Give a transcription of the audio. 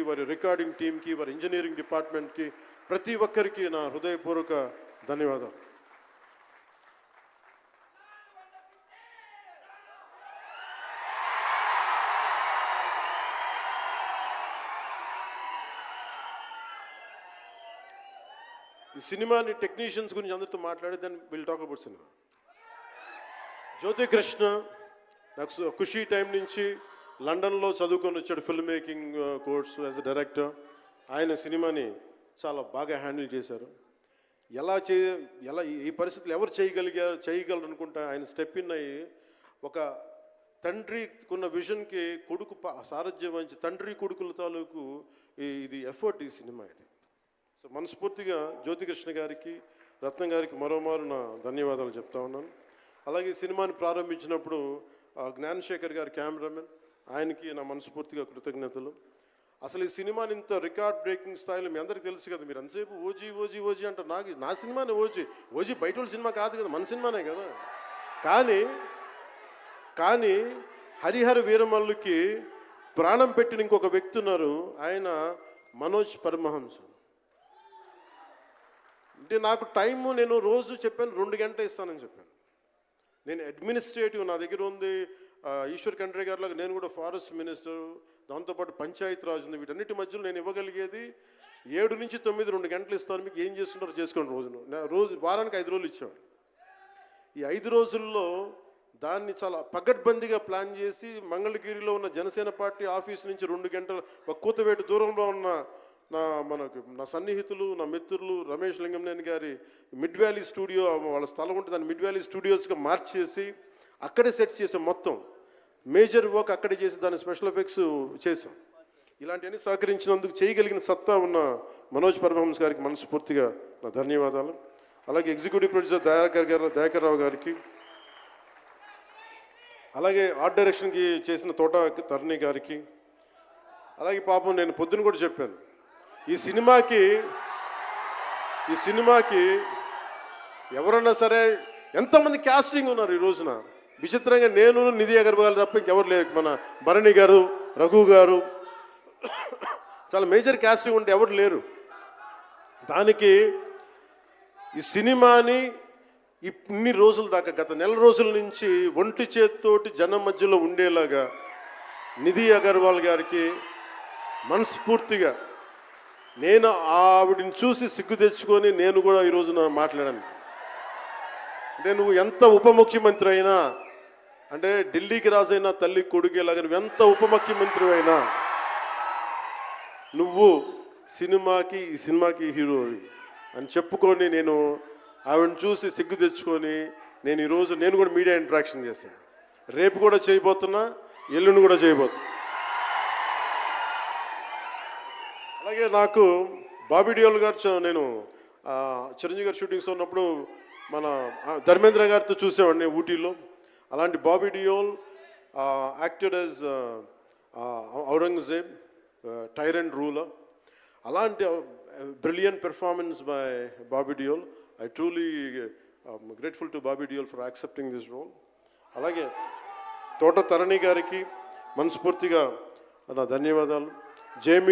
వారి రికార్డింగ్ టీంకి, వారి ఇంజనీరింగ్ డిపార్ట్మెంట్కి, ప్రతి ఒక్కరికి నా హృదయపూర్వక ధన్యవాదాలు. ఈ సినిమాని టెక్నీషియన్స్ గురించి అందరితో మాట్లాడి then will talk about cinema. Jyothi Krishna నాకు ఖుషీ టైం నుంచి లండన్లో చదువుకొని వచ్చాడు, film making course as a director. ఆయన సినిమాని చాలా బాగా హ్యాండిల్ చేశారు. ఎలా ఈ పరిస్థితులు ఎవరు చేయగలరు అనుకుంటా ఆయన స్టెప్ ఇన్ అయ్యి ఒక తండ్రికున్న విజన్కి కొడుకు సారథ్యం వహించి తండ్రి కొడుకుల తాలూకు ఇది ఎఫర్ట్ ఈ సినిమా ఇది. సో మనస్ఫూర్తిగా జ్యోతికృష్ణ గారికి, రత్నం గారికి మరోమారు నా ధన్యవాదాలు చెప్తా ఉన్నాను. అలాగే ఈ సినిమాని ప్రారంభించినప్పుడు జ్ఞానశేఖర్ గారు కెమెరామెన్, ఆయనకి నా మనస్ఫూర్తిగా కృతజ్ఞతలు. అసలు ఈ సినిమాని ఇంత రికార్డ్ బ్రేకింగ్ స్థాయిలో మీ అందరికీ తెలుసు కదా, మీరు అంతసేపు ఓజీ ఓజీ ఓజీ అంటారు. నా సినిమానే ఓజీ బయట వాళ్ళ సినిమా కాదు కదా, మన సినిమానే కదా. కానీ హరిహర వీరమల్లుకి ప్రాణం పెట్టిన ఇంకొక వ్యక్తి ఉన్నారు, ఆయన మనోజ్ పరమహంస. అంటే నాకు టైము నేను రోజు చెప్పాను 2 గంటలు ఇస్తానని చెప్పాను. నేను అడ్మినిస్ట్రేటివ్ నా దగ్గర ఉంది, ఈశ్వర్ ఖండ్రే గారిలాగా నేను కూడా ఫారెస్ట్ మినిస్టర్, దాంతోపాటు పంచాయతీ రాజు ఉంది. వీటన్నిటి మధ్యలో నేను ఇవ్వగలిగేది 7 నుంచి 9 2 గంటలు ఇస్తాను. మీకు ఏం చేస్తుంటారో చేసుకోండి. వారానికి 5 రోజులు ఇచ్చాడు. ఈ 5 రోజుల్లో దాన్ని చాలా పగడ్బందీగా ప్లాన్ చేసి మంగళగిరిలో ఉన్న జనసేన పార్టీ ఆఫీస్ నుంచి 2 గంటల ఒక కూతవేటు దూరంలో ఉన్న నా సన్నిహితులు, నా మిత్రులు రమేష్ లింగంనేని గారి మిడ్ వ్యాలీ స్టూడియో, వాళ్ళ స్థలం ఉంటుంది, దాన్ని మిడ్ వ్యాలీ స్టూడియోస్గా మార్చేసి అక్కడే సెట్స్ చేసాం. మొత్తం మేజర్ వర్క్ అక్కడే చేసి దాని స్పెషల్ ఎఫెక్ట్స్ చేసాం. ఇలాంటివన్నీ సహకరించినందుకు, చేయగలిగిన సత్తా ఉన్న మనోజ్ పరమహంస గారికి మనస్ఫూర్తిగా నా ధన్యవాదాలు. అలాగే ఎగ్జిక్యూటివ్ ప్రొడ్యూసర్ దయాకర్ రావు గారికి, అలాగే ఆర్ట్ డైరెక్షన్కి చేసిన తోట తరుణి గారికి, అలాగే పాపం నేను పొద్దున కూడా చెప్పాను, ఈ సినిమాకి ఎవరన్నా సరే ఎంతమంది క్యాస్టింగ్ ఉన్నారు ఈ రోజున. విచిత్రంగా నేను, నిధి అగర్వాల్ తప్ప ఇంకెవరు లేరు. మన భరణి గారు, రఘు గారు, చాలా మేజర్ క్యాస్టింగ్ ఉంటే ఎవరు లేరు. దానికి ఈ సినిమాని ఇన్ని రోజుల దాకా, గత నెల రోజుల నుంచి ఒంటి చేత్తోటి జనం మధ్యలో ఉండేలాగా నిధి అగర్వాల్ గారికి మనస్ఫూర్తిగా నేను ఆవిడని చూసి సిగ్గు తెచ్చుకొని నేను కూడా ఈ రోజున మాట్లాడాను. అంటే నువ్వు ఎంత ఉప ముఖ్యమంత్రి అయినా, అంటే ఢిల్లీకి రాజైనా తల్లి కొడుకేలాగా నువ్వు ఎంత ఉప ముఖ్యమంత్రి అయినా నువ్వు ఈ సినిమాకి హీరోవి అని చెప్పుకొని నేను ఆవిడని చూసి సిగ్గు తెచ్చుకొని నేను కూడా మీడియా ఇంటరాక్షన్ చేశాను. రేపు కూడా చేయబోతున్నా, ఎల్లుండి కూడా చేయబోతున్నా. అలాగే నాకు బాబీ డియోల్ గారు, నేను చిరంజీవి గారు షూటింగ్స్ ఉన్నప్పుడు మన ధర్మేంద్ర గారితో చూసేవాడిని ఊటీలో. అలాంటి Bobby Deol acted as Aurangzeb, tyrant ruler. అలాంటి brilliant performance by Bobby Deol. I truly grateful to Bobby Deol for accepting this role. అలాగే తోట తరణి గారికి మనస్ఫూర్తిగా నా ధన్యవాదాలు. జేమి